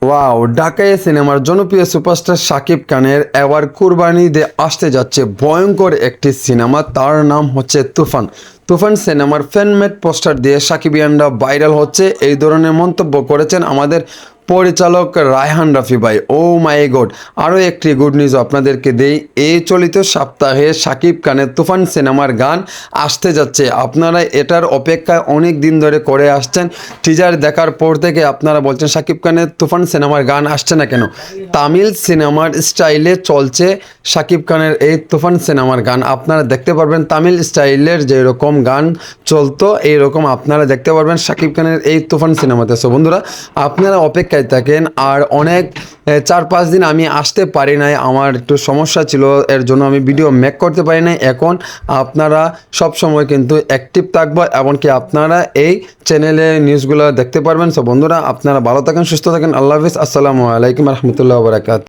Wow, ঢাকায় সিনেমার জনপ্রিয় সুপারস্টার শাকিব খানের এবার কুরবানিতে আসতে যাচ্ছে ভয়ঙ্কর একটি সিনেমা, তার নাম হচ্ছে তুফান। তুফান সিনেমার ফ্যানমেড পোস্টার দিয়ে সাকিবিয়ানরা ভাইরাল হচ্ছে, এই ধরনের মন্তব্য করেছেন আমাদের পরিচালক রায়হান রাফি ভাই। ও মাই গড, আরও একটি গুড নিউজ আপনাদেরকে দেই, এই চলিত সপ্তাহে শাকিব খানের তুফান সিনেমার গান আসতে যাচ্ছে। আপনারা এটার অপেক্ষায় অনেক দিন ধরে করে আসছেন। টিজার দেখার পর থেকে আপনারা বলছেন শাকিব খানের তুফান সিনেমার গান আসছে না কেন। তামিল সিনেমার স্টাইলে চলছে শাকিব খানের এই তুফান সিনেমার গান। আপনারা দেখতে পারবেন তামিল স্টাইলের যেরকম গান চলতো এইরকম আপনারা দেখতে পারবেন শাকিব খানের এই তুফান সিনেমাতে। সো বন্ধুরা, আপনারা অপেক্ষায় থাকেন। আর অনেক 4-5 দিন আমি আসতে পারি নাই, আমার একটু সমস্যা ছিল, এর জন্য আমি ভিডিও মেক করতে পারি নাই। এখন আপনারা সব সময় কিন্তু অ্যাক্টিভ থাকবো, এমনকি আপনারা এই চ্যানেলে নিউজগুলো দেখতে পারবেন। সো বন্ধুরা, আপনারা ভালো থাকেন, সুস্থ থাকেন। আল্লাহ হাফিজ, আসসালামু আলাইকুম রহমতুল্লাহ বারাকাত।